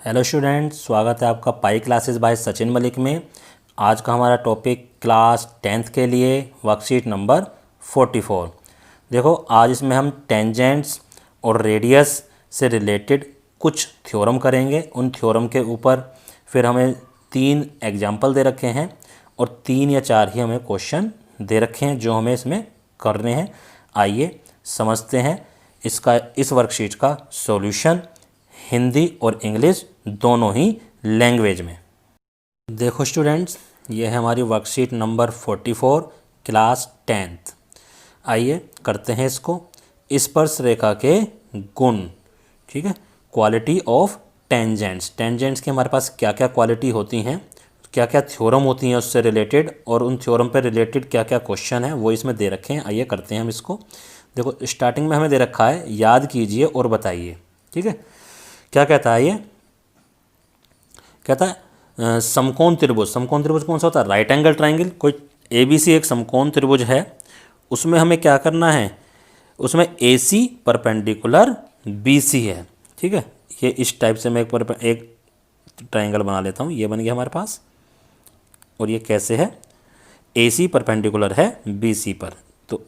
Hello students, स्वागत है आपका pi classes bye Sachin Malik में। आज का हमारा टॉपिक क्लास 10th के लिए वर्कशीट नंबर 44। देखो, आज इसमें हम टेंजेंट्स और रेडियस से रिलेटेड कुछ थ्योरम करेंगे। उन थ्योरम के ऊपर फिर हमें 3 एग्जाम्पल दे रखे हैं और 3 या 4 ही हमें क्वेश्चन दे रखे हैं जो हमें इसमें करने हैं। आइए समझते हैं इस वर्कशीट का सॉल्यूशन हिंदी और इंग्लिश दोनों ही लैंग्वेज में। देखो स्टूडेंट्स, ये है हमारी वर्कशीट नंबर 44 क्लास 10th। आइए करते हैं इसको। स्पर्श रेखा के गुण, ठीक है। क्वालिटी ऑफ टेंजेंट्स, टेंजेंट्स की हमारे पास क्या क्या क्वालिटी होती हैं, क्या क्या थ्योरम होती हैं उससे रिलेटेड, और उन थ्योरम पे रिलेटेड क्या क्या क्वेश्चन है वो इसमें दे रखे हैं। आइए करते हैं हम इसको। देखो, स्टार्टिंग में हमें दे रखा है याद कीजिए और बताइए, ठीक है। क्या कहता है ये? कहता है समकोण त्रिभुज। समकोण त्रिभुज कौन सा होता है? Right angle triangle. कोई ABC एक समकोण त्रिभुज है, उसमें हमें क्या करना है? उसमें AC परपेंडिकुलर BC है, ठीक है। ये इस टाइप से मैं एक ट्राइंगल बना लेता हूँ। ये बन गया हमारे पास। और ये कैसे है? AC परपेंडिकुलर है BC पर, तो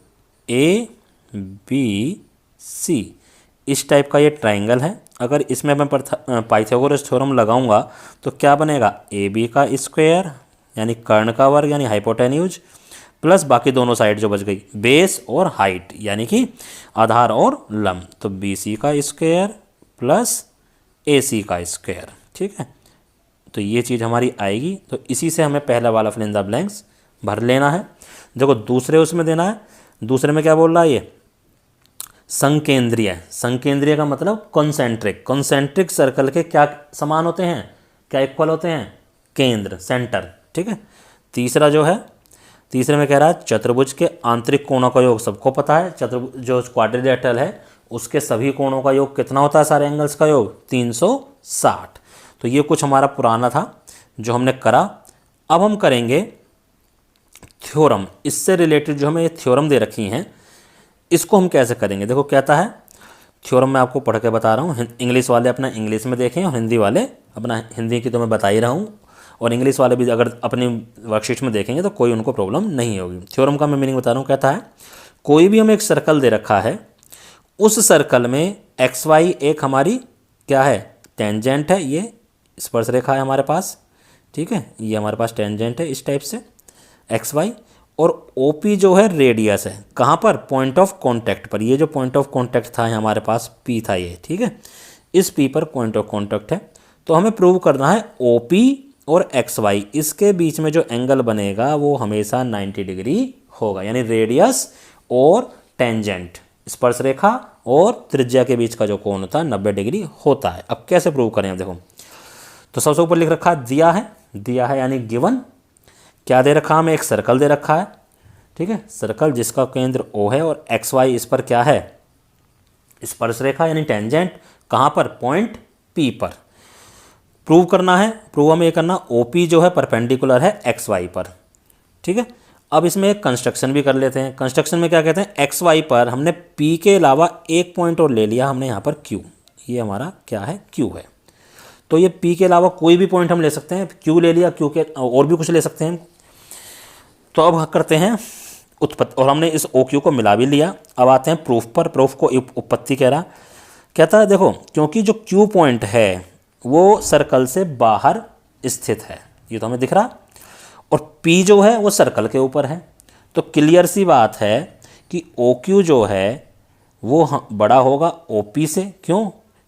ABC इस टाइप का ये ट्राइंगल है। अगर इसमें मैं पाइथागोरस थ्योरम लगाऊंगा तो क्या बनेगा? AB का स्क्वायर यानी कर्ण का वर्ग यानी हाइपोटेन्यूज, प्लस बाकी दोनों साइड जो बच गई बेस और हाइट यानी कि आधार और लंब, तो BC का स्क्वायर प्लस AC का स्क्वायर, ठीक है। तो ये चीज़ हमारी आएगी। तो इसी से हमें पहला वाला फिल इन द ब्लैंक्स भर लेना है। देखो, दूसरे उसमें देना है। दूसरे में क्या बोल रहा है ये? संकेंद्रीय। संकेंद्रीय का मतलब कॉन्सेंट्रिक। कॉन्सेंट्रिक सर्कल के क्या समान होते हैं, क्या इक्वल होते हैं? केंद्र, सेंटर, ठीक है। तीसरा जो है, तीसरे में कह रहा है चतुर्भुज के आंतरिक कोणों का योग। सबको पता है चतुर्भुज जो क्वाड्रिलेटरल है उसके सभी कोणों का योग कितना होता है? सारे एंगल्स का योग 360। तो ये कुछ हमारा पुराना था जो हमने करा। अब हम करेंगे थ्योरम। इससे रिलेटेड जो हमें ये थ्योरम दे रखी हैं इसको हम कैसे करेंगे। देखो, कहता है थ्योरम मैं आपको पढ़ के बता रहा हूँ। इंग्लिश वाले अपना इंग्लिश में देखें और हिंदी वाले अपना हिंदी की तो मैं बता ही रहा हूँ, और इंग्लिश वाले भी अगर अपनी वर्कशीट में देखेंगे तो कोई उनको प्रॉब्लम नहीं होगी। थ्योरम का मैं मीनिंग बता रहा हूँ। कहता है कोई भी हमें एक सर्कल दे रखा है, उस सर्कल में XY एक हमारी क्या है? टेंजेंट है। ये स्पर्श रेखा है हमारे पास, ठीक है। ये हमारे पास टेंजेंट है इस टाइप से XY, और OP जो है रेडियस है। कहाँ पर? पॉइंट ऑफ कांटेक्ट पर। ये जो पॉइंट ऑफ कांटेक्ट था हमारे पास P था ये, ठीक है। इस P पर पॉइंट ऑफ कांटेक्ट है। तो हमें प्रूव करना है OP और XY इसके बीच में जो एंगल बनेगा वो हमेशा 90 डिग्री होगा, यानी रेडियस और टेंजेंट, स्पर्श रेखा और त्रिज्या के बीच का जो कोण होता है 90 डिग्री होता है। अब कैसे प्रूव करें? देखो, तो सबसे ऊपर लिख रखा है दिया है यानी गिवन। क्या दे रखा? हमें एक सर्कल दे रखा है, ठीक है। सर्कल जिसका केंद्र O है और XY इस पर क्या है? स्पर्श रेखा यानी टेंजेंट। कहाँ पर? पॉइंट P पर। प्रूव करना है। प्रूव हमें ये करना, OP जो है परपेंडिकुलर है XY पर, ठीक है। अब इसमें एक कंस्ट्रक्शन भी कर लेते हैं। कंस्ट्रक्शन में क्या कहते हैं? XY पर हमने P के अलावा एक पॉइंट और ले लिया हमने यहाँ पर Q। ये हमारा क्या है? Q है। तो ये P के अलावा कोई भी पॉइंट हम ले सकते हैं। Q ले लिया, Q के और भी कुछ ले सकते हैं। तो अब करते हैं उत्पत्ति, और हमने इस OQ को मिला भी लिया। अब आते हैं प्रूफ पर। प्रूफ को उत्पत्ति कह रहा, कहता है देखो, क्योंकि जो Q पॉइंट है वो सर्कल से बाहर स्थित है, ये तो हमें दिख रहा, और P जो है वो सर्कल के ऊपर है। तो क्लियर सी बात है कि OQ जो है वो बड़ा होगा OP से। क्यों?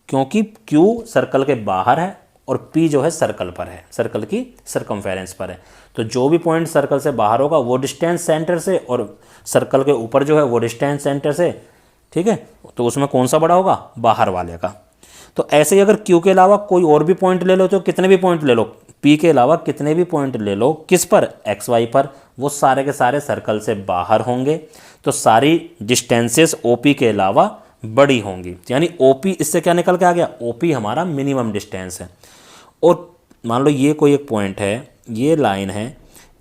क्योंकि Q सर्कल के बाहर है और P जो है सर्कल पर है, सर्कल की सर्कमफेरेंस पर है। तो जो भी पॉइंट सर्कल से बाहर होगा वो डिस्टेंस सेंटर से, और सर्कल के ऊपर जो है वो डिस्टेंस सेंटर से, ठीक है। तो उसमें कौन सा बड़ा होगा? बाहर वाले का। तो ऐसे ही अगर Q के अलावा कोई और भी पॉइंट ले लो, तो कितने भी पॉइंट ले लो, P के अलावा कितने भी पॉइंट ले लो, किस पर? XY पर, वो सारे के सारे सर्कल से बाहर होंगे। तो सारी डिस्टेंसेस OP के अलावा बड़ी होंगी, यानी OP इससे क्या निकल के आ गया? OP हमारा मिनिमम डिस्टेंस है। और मान लो ये कोई एक पॉइंट है, ये लाइन है,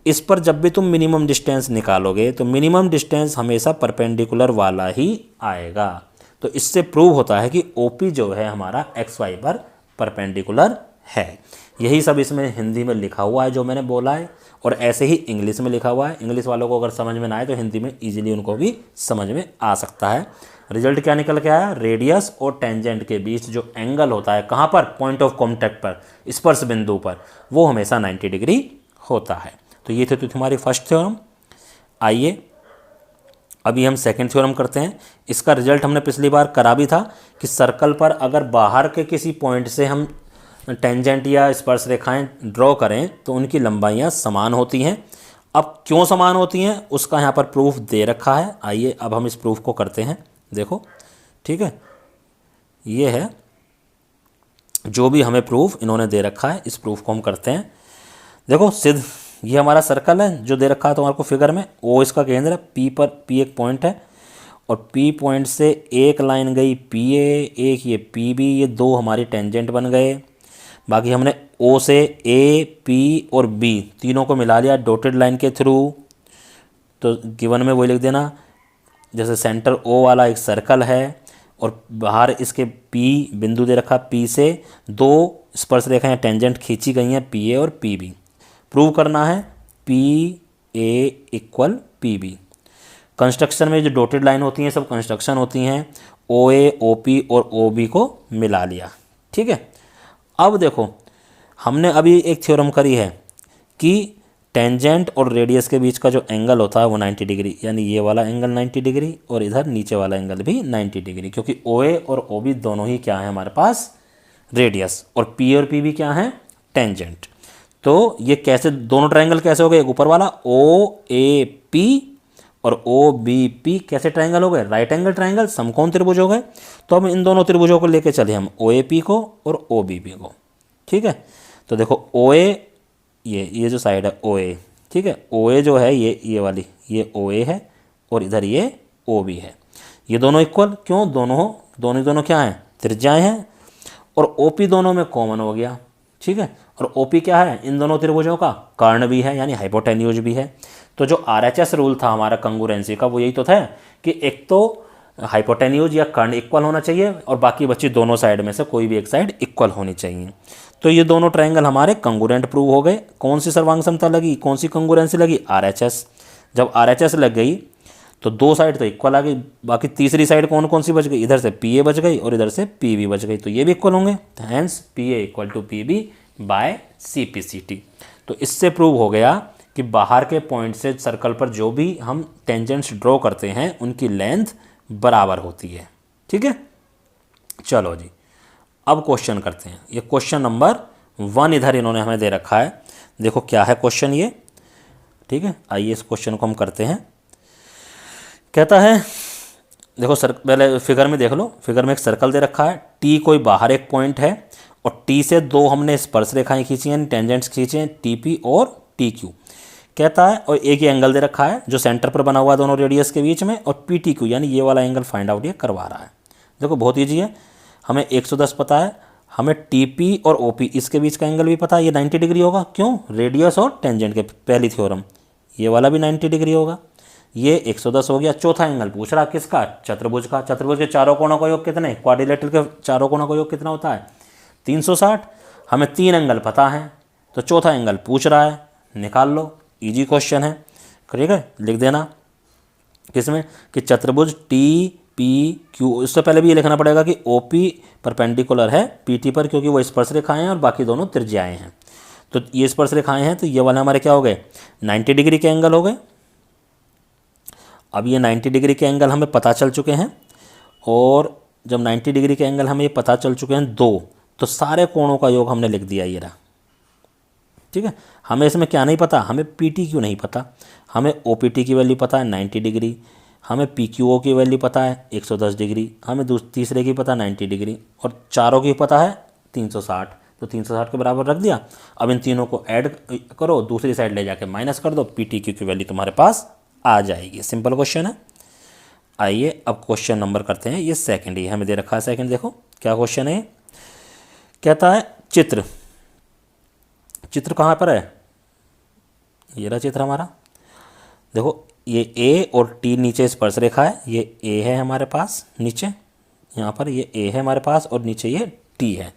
इस पर जब भी तुम मिनिमम डिस्टेंस निकालोगे तो मिनिमम डिस्टेंस हमेशा परपेंडिकुलर वाला ही आएगा। तो इससे प्रूव होता है कि OP जो है हमारा XY पर परपेंडिकुलर है। यही सब इसमें हिंदी में लिखा हुआ है जो मैंने बोला है, और ऐसे ही इंग्लिश में लिखा हुआ है। इंग्लिश वालों को अगर समझ में ना आए तो हिंदी में ईजिली उनको भी समझ में आ सकता है। रिजल्ट क्या निकल के आया, रेडियस और टेंजेंट के बीच जो एंगल होता है, कहाँ पर, पॉइंट ऑफ कॉन्टैक्ट पर, स्पर्श बिंदु पर, वो हमेशा 90 डिग्री होता है। तो ये थी तुम्हारी फर्स्ट थ्योरम। आइए अभी हम सेकंड थ्योरम करते हैं। इसका रिजल्ट हमने पिछली बार करा भी था कि सर्कल पर अगर बाहर के किसी पॉइंट से हम टेंजेंट या स्पर्श रेखाएं ड्रॉ करें तो उनकी लंबाइयां समान होती हैं। अब क्यों समान होती हैं उसका यहाँ पर प्रूफ दे रखा है। आइए अब हम इस प्रूफ को करते हैं। देखो ठीक है, ये है जो भी हमें प्रूफ इन्होंने दे रखा है, इस प्रूफ को हम करते हैं। देखो सिद्ध, ये हमारा सर्कल है जो दे रखा है तुम्हारे को फिगर में। ओ इसका केंद्र है, पी पर, पी एक पॉइंट है और पी पॉइंट से एक लाइन गई पी ए, एक ये पी बी, ये दो हमारी टेंजेंट बन गए। बाकी हमने ओ से ए, पी और बी तीनों को मिला लिया डॉटेड लाइन के थ्रू। तो गिवन में वही लिख देना, जैसे सेंटर ओ वाला एक सर्कल है और बाहर इसके पी बिंदु दे रखा, पी से दो स्पर्श रेखाएं टेंजेंट खींची गई हैं, पी ए और पी बी। प्रूव करना है P A equal P B. Construction में जो डॉटेड लाइन होती हैं सब कंस्ट्रक्शन होती हैं। ओ ए, ओ पी और ओ बी को मिला लिया। ठीक है, अब देखो हमने अभी एक थ्योरम करी है कि टेंजेंट और रेडियस के बीच का जो एंगल होता है वो 90 डिग्री, यानी ये वाला एंगल 90 डिग्री और इधर नीचे वाला एंगल भी 90 डिग्री, क्योंकि ओ ए और ओ बी दोनों ही क्या है हमारे पास, रेडियस, और पी और पी भी क्या है, टेंजेंट। तो ये कैसे, दोनों ट्रायंगल कैसे हो गए, एक ऊपर वाला ओ ए पी और ओ बी पी कैसे ट्रायंगल हो गए, राइट एंगल ट्रायंगल, समकोण त्रिभुज हो गए। तो हम इन दोनों त्रिभुजों को लेके चले, हम ओ ए पी को और ओ बी पी को। ठीक है, तो देखो ओ ए, ये जो साइड है ओ ए, ठीक है, ओ ए जो है ये वाली, ये ओ ए है और इधर ये ओ बी है। ये दोनों इक्वल क्यों, दोनों क्या हैं, त्रिज्याएं हैं, और ओ पी दोनों में कॉमन हो गया। ठीक है, और ओ पी क्या है, इन दोनों त्रिभुजों का कर्ण भी है, यानी हाइपोटेन्यूज भी है। तो जो RHS रूल था हमारा कंगुरेंसी का, वो यही तो था कि एक तो हाइपोटेन्यूज या कर्ण इक्वल होना चाहिए और बाकी बची दोनों साइड में से कोई भी एक साइड इक्वल होनी चाहिए। तो ये दोनों ट्रायंगल हमारे कंगुरेंट प्रूव हो गए। कौन सी सर्वांग समता लगी, कौन सी कंगुरेंसी लगी, RHS। जब RHS लग गई तो दो साइड तो इक्वल आ गई, बाकी तीसरी साइड कौन कौन सी बच गई, इधर से PA बच गई और इधर से PB बच गई, तो ये भी इक्वल होंगे। Hence PA equal to PB by CPCT। तो इससे प्रूव हो गया कि बाहर के पॉइंट से सर्कल पर जो भी हम टेंजेंट्स ड्रॉ करते हैं उनकी लेंथ बराबर होती है। ठीक है, चलो जी अब क्वेश्चन करते हैं। ये क्वेश्चन नंबर 1 इधर इन्होंने हमें दे रखा है। देखो क्या है क्वेश्चन ये। ठीक है, आइए इस क्वेश्चन को हम करते हैं। कहता है, देखो पहले फिगर में देख लो, फिगर में एक सर्कल दे रखा है, टी कोई बाहर एक पॉइंट है और टी से दो हमने स्पर्श रेखाएं खींची हैं, टेंजेंट्स खींचे हैं, TP और TQ। कहता है, और एक ही एंगल दे रखा है जो सेंटर पर बना हुआ है दोनों रेडियस के बीच में, और PTQ यानी ये वाला एंगल फाइंड आउट ये करवा रहा है। देखो बहुत ईजी है, हमें 110 पता है, हमें TP और OP इसके बीच का एंगल भी पता है, ये 90 डिग्री होगा। क्यों, रेडियस और टेंजेंट के पहली थ्योरम, ये वाला भी 90 डिग्री होगा। ये 110 हो गया। चौथा एंगल पूछ रहा किसका, चतुर्भुज का। चतुर्भुज के चारों कोणों का योग कितने, क्वाड्रिलेटरल के चारों कोणों का योग कितना होता है, 360। हमें 3 एंगल पता है, तो चौथा एंगल पूछ रहा है, निकाल लो, इजी क्वेश्चन है। ठीक है, लिख देना किसमें कि चतुर्भुज TPQ। इससे पहले भी ये लिखना पड़ेगा कि OP परपेंडिकुलर है PT पर, क्योंकि वो स्पर्श रेखाएं हैं और बाकी दोनों त्रिज्याएं हैं। तो ये स्पर्श रेखाएं हैं, तो ये वाले हमारे क्या हो गए, 90 डिग्री के एंगल हो गए। अब ये 90 डिग्री के एंगल हमें पता चल चुके हैं, और जब 90 डिग्री के एंगल हमें ये पता चल चुके हैं दो, तो सारे कोणों का योग हमने लिख दिया ये रहा। ठीक है, हमें इसमें क्या नहीं पता, हमें PTQ नहीं पता, हमें OPT की वैल्यू पता है 90 डिग्री, हमें PQO की वैल्यू पता है 110 डिग्री, हमें तीसरे की पता 90 डिग्री, और चारों की पता है 360। तो 360 के बराबर रख दिया। अब इन तीनों को ऐड करो, दूसरी साइड ले जाके माइनस कर दो, PTQ की वैल्यू तुम्हारे पास आ जाएगी। सिंपल क्वेश्चन है। आइए अब क्वेश्चन नंबर करते हैं, ये सेकंड ही हमें दे रखा है। सेकंड देखो क्या क्वेश्चन है। कहता है चित्र कहाँ पर है, ये रहा चित्र हमारा। देखो ये A और T नीचे स्पर्श रेखा है, ये A है हमारे पास नीचे, यहाँ पर ये A है हमारे पास और नीचे ये T है।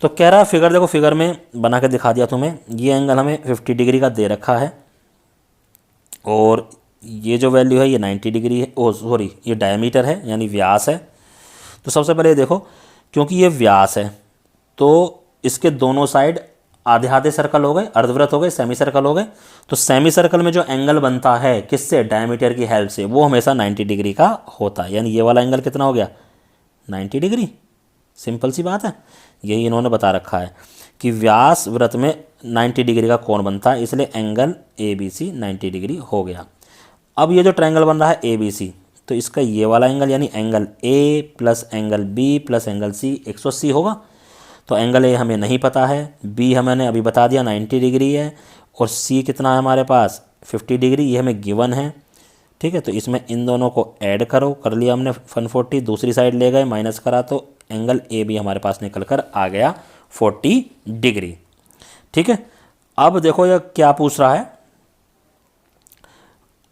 तो कह रहा है फिगर, देखो फिगर में बना के दिखा दिया तुम्हें, ये एंगल हमें 50 डिग्री का दे रखा है और ये जो वैल्यू है ये 90 डिग्री है, ओ सॉरी ये डायमीटर है यानी व्यास है। तो सबसे पहले देखो, क्योंकि ये व्यास है तो इसके दोनों साइड आधे आधे सर्कल हो गए, अर्धवृत्त हो गए, सेमी सर्कल हो गए। तो सेमी सर्कल में जो एंगल बनता है किससे, डायमीटर की हेल्प से, वो हमेशा 90 डिग्री का होता है। यानी ये वाला एंगल कितना हो गया, 90 डिग्री। सिंपल सी बात है, यही इन्होंने बता रखा है कि व्यास वृत्त में 90 डिग्री का कोण बनता है, इसलिए angle A B C 90 degree हो गया। अब ये जो ट्रायंगल बन रहा है ए बी सी, तो इसका ये वाला एंगल यानी angle A plus angle B plus angle C 180 होगा। तो एंगल ए हमें नहीं पता है, बी हमने अभी बता दिया 90 डिग्री है, और सी कितना है हमारे पास 50 डिग्री, ये हमें गिवन है। ठीक है, तो इसमें इन दोनों को ऐड करो, कर लिया हमने 140, दूसरी साइड ले गए माइनस करा, तो एंगल ए बी हमारे पास निकल कर आ गया 40 डिग्री। ठीक है, अब देखो ये क्या पूछ रहा है।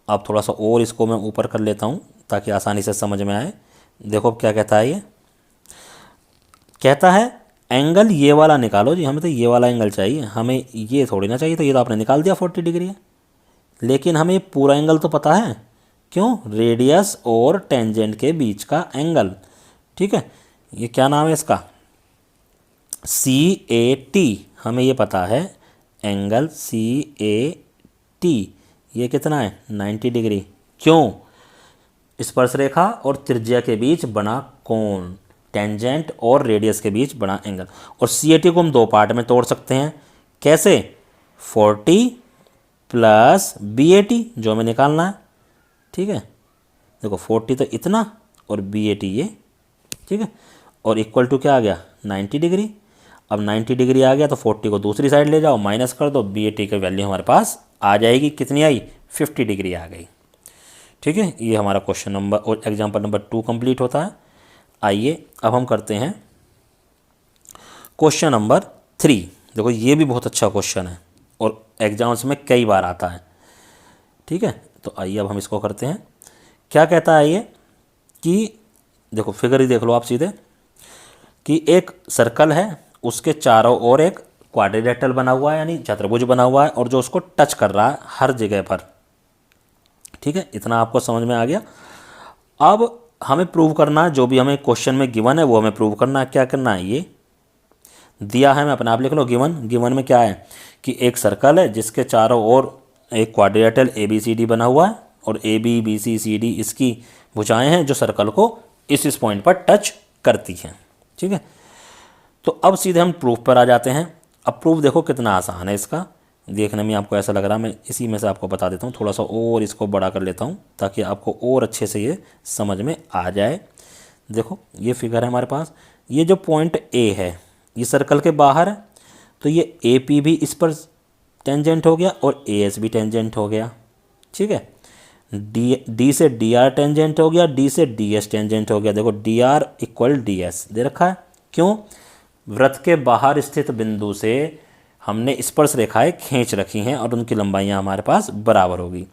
अब थोड़ा सा और इसको मैं ऊपर कर लेता हूँ ताकि आसानी से समझ में आए। देखो क्या कहता है, ये कहता है एंगल ये वाला निकालो जी, हमें तो ये वाला एंगल चाहिए, हमें ये थोड़ी ना चाहिए। तो ये तो आपने निकाल दिया 40 डिग्री है, लेकिन हमें पूरा एंगल तो पता है, क्यों, रेडियस और टेंजेंट के बीच का एंगल। ठीक है, ये क्या नाम है इसका, सी ए टी, हमें ये पता है एंगल सी ए टी ये कितना है 90 डिग्री। क्यों, स्पर्श रेखा और त्रिज्या के बीच बना कोण, टेंजेंट और रेडियस के बीच बना एंगल। और सी ए टी को हम दो पार्ट में तोड़ सकते हैं, कैसे, 40 प्लस बी ए टी जो हमें निकालना है। ठीक है, देखो 40 तो इतना और बी ए टी ये, ठीक है, और इक्वल टू क्या आ गया 90 डिग्री। अब 90 डिग्री आ गया तो 40 को दूसरी साइड ले जाओ, माइनस कर दो, बी ए टी की वैल्यू हमारे पास आ जाएगी, कितनी आई 50 डिग्री आ गई। ठीक है, ये हमारा क्वेश्चन नंबर और एग्जाम्पल नंबर 2 कंप्लीट होता है। आइए अब हम करते हैं क्वेश्चन नंबर 3। देखो ये भी बहुत अच्छा क्वेश्चन है और एग्जाम्स में कई बार आता है। ठीक है, तो आइए अब हम इसको करते हैं। क्या कहता है ये कि देखो फिगर ही देख लो आप सीधे, कि एक सर्कल है, उसके चारों ओर एक क्वाड्रिलेटरल बना हुआ है यानी चतुर्भुज बना हुआ है, और जो उसको टच कर रहा है हर जगह पर। ठीक है, इतना आपको समझ में आ गया। अब हमें प्रूव करना है, जो भी हमें क्वेश्चन में गिवन है वो हमें प्रूव करना है। क्या करना है, ये दिया है, मैं अपने आप लिख लो, गिवन में क्या है कि एक सर्कल है जिसके चारों ओर एक quadrilateral A B C D बना हुआ है, और A B B C C D इसकी भुजाएं हैं जो सर्कल को इस पॉइंट पर टच करती हैं। ठीक है, तो अब सीधे हम प्रूफ पर आ जाते हैं। अब प्रूफ देखो कितना आसान है, इसका देखने में आपको ऐसा लग रहा है, मैं इसी में से आपको बता देता हूँ, थोड़ा सा और इसको बड़ा कर लेता हूँ ताकि आपको और अच्छे से ये समझ में आ जाए। देखो ये फिगर है हमारे पास, ये जो पॉइंट ए है ये सर्कल के बाहर है, तो ये ए पी भी इस पर टेंजेंट हो गया और ए एस भी टेंजेंट हो गया। ठीक है, डी से डी आर टेंजेंट हो गया, डी से डी एस टेंजेंट हो गया। देखो D R equal D S दे रखा है, क्यों, वृत्त के बाहर स्थित बिंदु से हमने स्पर्श रेखाएं खींच रखी हैं और उनकी लंबाइयां हमारे पास बराबर होगी।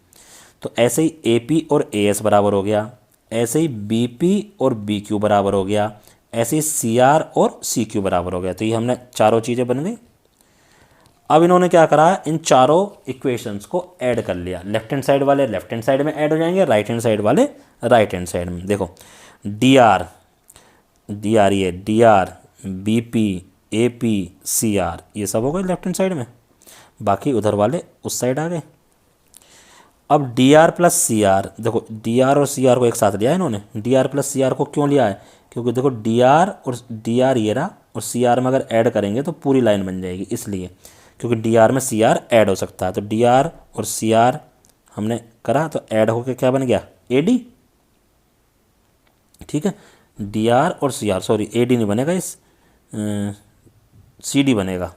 तो ऐसे ही ए पी और ए एस बराबर हो गया, ऐसे ही बी पी और बी क्यू बराबर हो गया, ऐसे ही सी आर और सी क्यू बराबर हो गया। तो ये हमने चारों चीज़ें बन गई। अब इन्होंने क्या करा, इन चारों इक्वेशंस को ऐड कर लिया, लेफ्ट हैंड साइड वाले लेफ्ट हैंड साइड में ऐड हो जाएंगे, राइट हैंड साइड वाले राइट हैंड साइड में। देखो डी आर ये D R B P A P C R ये सब हो गए लेफ्ट हैंड साइड में, बाकी उधर वाले उस साइड आ गए। अब D R plus C R, देखो डी आर और सी आर को एक साथ लिया है इन्होंने। D R plus C R को क्यों लिया है, क्योंकि देखो डी आर और डी आर ये रहा, और सी आर में अगर ऐड करेंगे तो पूरी लाइन बन जाएगी, इसलिए क्योंकि डी आर में सी आर ऐड हो सकता है। तो डी आर और सी आर हमने करा तो ऐड होकर क्या बन गया, ए डी। ठीक है, डी आर और C R, sorry A D नहीं बनेगा, इस सी डी बनेगा,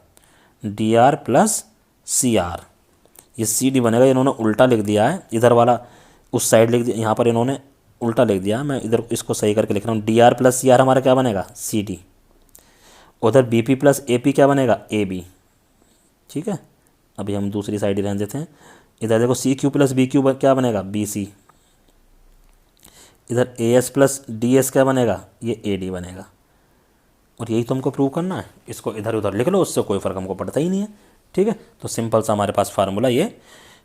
D R plus C R, ये सी डी बनेगा। इन्होंने उल्टा लिख दिया है, इधर वाला उस साइड लिख दिया, यहाँ पर इन्होंने उल्टा लिख दिया, मैं इधर इसको सही करके लिख रहा हूँ। D R plus C R हमारा क्या बनेगा, सी डी। उधर B P plus A P क्या बनेगा, ए बी। ठीक है, अभी हम दूसरी साइड ही रहने देते हैं। इधर देखो C Q plus B Q क्या बनेगा, बी सी। इधर A S plus D S क्या बनेगा, ये ए डी बनेगा। और यही तो हमको प्रूव करना है। इसको इधर उधर लिख लो, उससे कोई फ़र्क हमको पड़ता ही नहीं है। ठीक है, तो सिंपल सा हमारे पास फार्मूला ये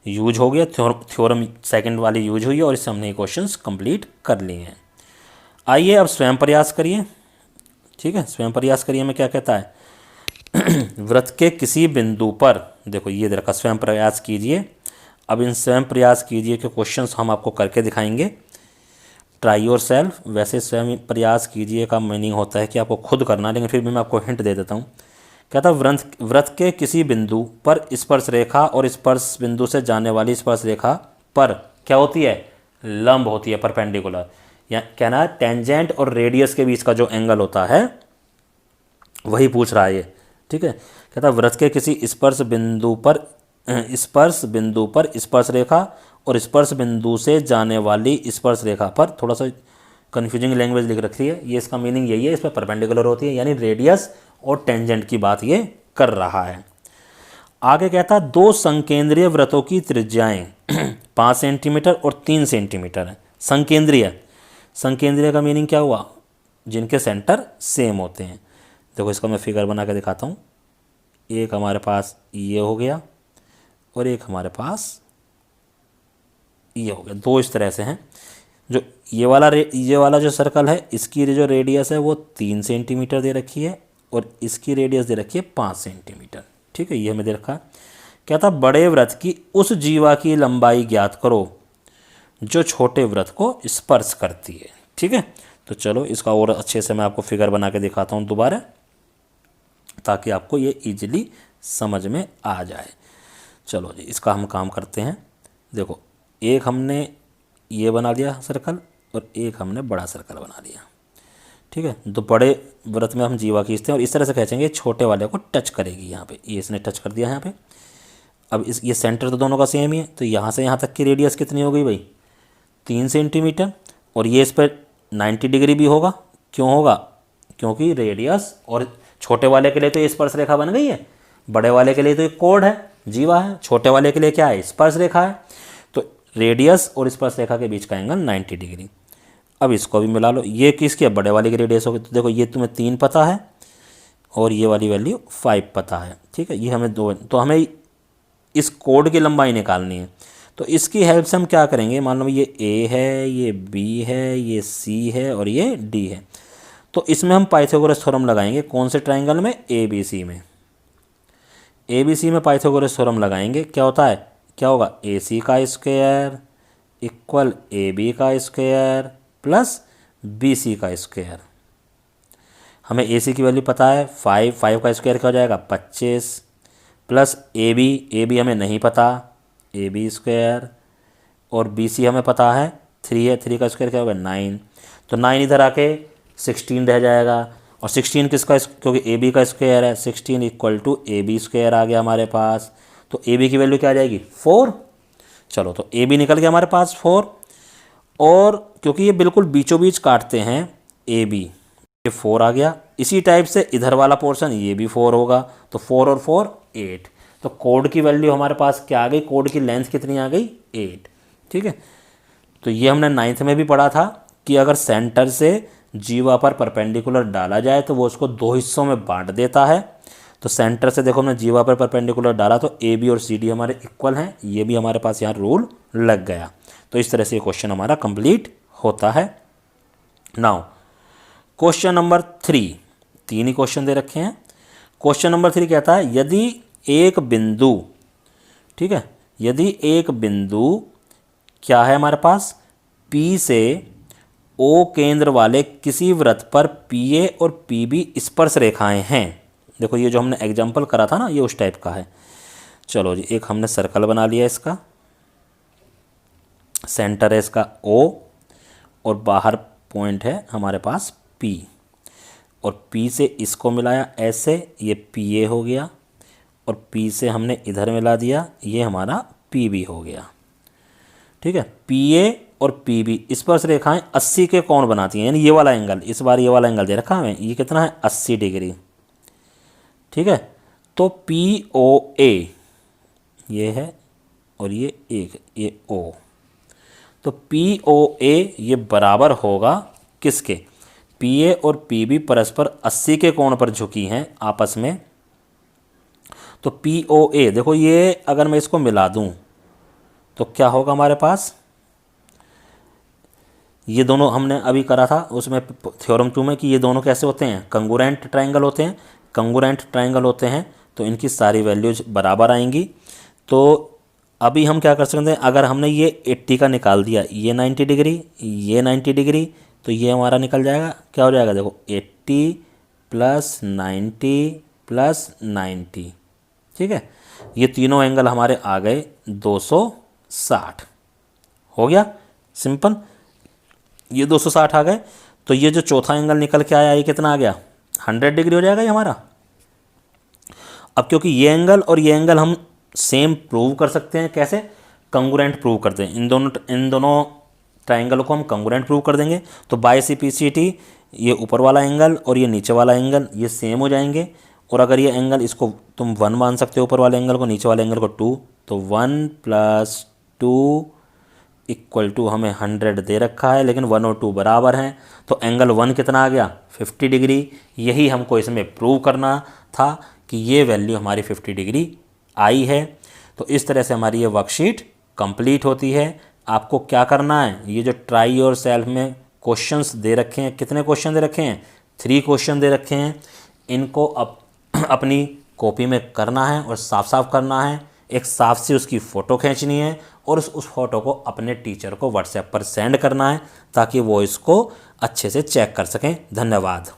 यूज हो गया, थ्योरम सेकंड वाली यूज हुई है और इससे हमने ये क्वेश्चंस कंप्लीट कर लिए हैं। आइए अब स्वयं प्रयास करिए। ठीक है, स्वयं प्रयास करिए में क्या कहता है वृत्त के किसी बिंदु पर, देखो ये दे रखा स्वयं प्रयास कीजिए। अब इन स्वयं प्रयास कीजिए के क्वेश्चंस हम आपको करके दिखाएंगे। ट्राई योर सेल्फ, वैसे स्वयं प्रयास कीजिए का मीनिंग होता है कि आपको खुद करना, लेकिन फिर भी मैं आपको हिंट दे देता हूँ। कहता वृत्त के किसी बिंदु पर स्पर्श रेखा और स्पर्श बिंदु से जाने वाली स्पर्श रेखा पर क्या होती है, लंब होती है, परपेंडिकुलर। या कहना है टेंजेंट और रेडियस के बीच का जो एंगल होता है वही पूछ रहा है ये। ठीक है, कहता वृत्त के किसी स्पर्श बिंदु पर स्पर्श रेखा और स्पर्श बिंदु से जाने वाली स्पर्श रेखा पर, थोड़ा सा कन्फ्यूजिंग लैंग्वेज लिख रखी है, ये इसका मीनिंग यही है, इस पर परपेंडिकुलर होती है, यानी रेडियस और टेंजेंट की बात ये कर रहा है। आगे कहता दो संकेंद्रीय वृत्तों की त्रिज्याएं 5 सेंटीमीटर और 3 सेंटीमीटर है। संकेंद्रीय का मीनिंग क्या हुआ, जिनके सेंटर सेम होते हैं। देखो इसका मैं फिगर बना के दिखाता हूँ। एक हमारे पास ये हो गया और एक हमारे पास ये हो गया, दो इस तरह से हैं। जो ये वाला जो सर्कल है, इसकी जो रेडियस है वो 3 सेंटीमीटर दे रखी है और इसकी रेडियस दे रखी है 5 सेंटीमीटर। ठीक है, ये हमें दे रखा है। कहता बड़े वृत्त की उस जीवा की लंबाई ज्ञात करो जो छोटे वृत्त को स्पर्श करती है। ठीक है, तो चलो इसका और अच्छे से मैं आपको फिगर बना के दिखाता हूँ दोबारा, ताकि आपको ये इजीली समझ में आ जाए। चलो जी, इसका हम काम करते हैं। देखो एक हमने ये बना लिया सर्कल और एक हमने बड़ा सर्कल बना लिया। ठीक है, तो बड़े वृत्त में हम जीवा खींचते हैं और इस तरह से खींचेंगे, छोटे वाले को टच करेगी यहाँ पे, ये इसने टच कर दिया यहाँ पे। अब ये सेंटर तो दोनों का सेम ही है, तो यहाँ से यहाँ तक की रेडियस कितनी हो गई भाई, 3 सेंटीमीटर। और ये इस पर 90 डिग्री भी होगा। क्यों होगा, क्योंकि रेडियस और छोटे वाले के लिए तो ये स्पर्श रेखा बन गई है, बड़े वाले के लिए तो एक कोड है, जीवा है, छोटे वाले के लिए क्या है, स्पर्श रेखा है। तो रेडियस और स्पर्श रेखा के बीच का एंगल 90 डिग्री। अब इसको भी मिला लो, ये किसकी है, बड़े वाले की रेडियस होगी। तो देखो ये तुम्हें 3 पता है और ये वाली वैल्यू 5 पता है। ठीक है, ये हमें 2, तो हमें इस कोड की लंबाई निकालनी है। तो इसकी हेल्प से हम क्या करेंगे, मान लो ये ए है, ये बी है, ये सी है और ये डी है। तो इसमें हम पाइथागोरस थ्योरम लगाएंगे। कौन से ट्राइंगल में, ए बी सी में। ए बी सी में पाइथागोरस थ्योरम लगाएंगे। क्या होता है, क्या होगा, ए सी का स्क्वायर इक्वल ए बी का स्क्वायर प्लस बी सी का स्क्वायर। हमें ए सी की वैल्यू पता है 5 का स्क्वायर क्या हो जाएगा 25 प्लस ए बी हमें नहीं पता, ए बी स्क्वायर, और बी सी हमें पता है 3 है, 3 का स्क्वायर क्या होगा 9। तो 9 इधर आके 16 रह जाएगा। और 16 किसका, क्योंकि ए बी का स्क्वायर है, 16 equal to A B square आ गया हमारे पास। तो ए बी की वैल्यू क्या आ जाएगी 4। चलो तो ए बी निकल गया हमारे पास 4। और क्योंकि ये बिल्कुल बीचों बीच काटते हैं ए बी, ये 4 आ गया। इसी टाइप से इधर वाला पोर्शन ये भी 4 होगा, तो 4 और 4 8। तो कोड की वैल्यू हमारे पास क्या आ गई, कोड की लेंथ कितनी आ गई 8। ठीक है, तो ये हमने 9th में भी पढ़ा था कि अगर सेंटर से जीवा पर परपेंडिकुलर डाला जाए तो वो उसको 2 हिस्सों में बांट देता है। तो सेंटर से देखो हमने जीवा पर परपेंडिकुलर डाला तो ए बी और सी डी हमारे इक्वल हैं, ये भी हमारे पास यहाँ रूल लग गया। तो इस तरह से ये क्वेश्चन हमारा कंप्लीट होता है। नाउ क्वेश्चन नंबर 3, 3 ही क्वेश्चन दे रखे हैं। क्वेश्चन नंबर 3 कहता है यदि एक बिंदु, ठीक है, यदि एक बिंदु क्या है हमारे पास, P से O केंद्र वाले किसी वृत्त पर PA और PB स्पर्श रेखाएं हैं। देखो ये जो हमने एग्जाम्पल करा था ना, ये उस टाइप का है। चलो जी, एक हमने सर्कल बना लिया, इसका सेंटर है इसका O और बाहर पॉइंट है हमारे पास P, और P से इसको मिलाया ऐसे, ये PA हो गया, और P से हमने इधर मिला दिया, ये हमारा PB हो गया। ठीक है, PA और PB स्पर्श रेखाएं 80 के कोण बनाती हैं, यानी ये वाला एंगल, इस बार ये वाला एंगल दे रखा हमें, ये कितना है 80 डिग्री। ठीक है, तो POA ये है और ये एक, ये O, तो POA ये बराबर होगा किसके, PA और PB परस्पर 80 के कोण पर झुकी हैं आपस में, तो POA देखो, ये अगर मैं इसको मिला दूं तो क्या होगा हमारे पास, ये दोनों हमने अभी करा था उसमें थ्योरम 2 में कि ये दोनों कैसे होते हैं, कंगुरेंट ट्रायंगल होते हैं। कंगुरेंट ट्रायंगल होते हैं तो इनकी सारी वैल्यूज बराबर आएंगी। तो अभी हम क्या कर सकते हैं, अगर हमने ये 80 का निकाल दिया, ये 90 डिग्री, ये 90 डिग्री, तो ये हमारा निकल जाएगा, क्या हो जाएगा देखो, 80 + 90 + 90, ठीक है। ये तीनों एंगल हमारे आ गए 260, हो गया सिंपल, ये 260 आ गए। तो ये जो चौथा एंगल निकल के आया ये कितना आ गया, 100 डिग्री हो जाएगा ये हमारा। अब क्योंकि ये एंगल और ये एंगल हम सेम प्रूव कर सकते हैं, कैसे, कंगुरेंट प्रूव करते हैं, इन दोनों ट्राइंगलों को हम कंगुरेंट प्रूव कर देंगे। तो बाय CPCT ये ऊपर वाला एंगल और ये नीचे वाला एंगल ये सेम हो जाएंगे। और अगर ये एंगल, इसको तुम 1 मान सकते हो ऊपर वाले एंगल को, नीचे वाले एंगल को 2, तो 1 + 2 = हमें 100 दे रखा है, लेकिन 1 और 2 बराबर हैं, तो एंगल 1 कितना आ गया, 50 डिग्री। यही हमको इसमें प्रूव करना था कि ये वैल्यू हमारी 50 डिग्री आई है। तो इस तरह से हमारी ये वर्कशीट कंप्लीट होती है। आपको क्या करना है, ये जो ट्राई योरसेल्फ में क्वेश्चंस दे रखे हैं, कितने क्वेश्चन दे रखे हैं, 3 क्वेश्चन दे रखे हैं, इनको अपनी कॉपी में करना है और साफ साफ करना है। एक साफ सी उसकी फ़ोटो खींचनी है और उस फ़ोटो को अपने टीचर को व्हाट्सएप पर सेंड करना है ताकि वो इसको अच्छे से चेक कर सकें। धन्यवाद।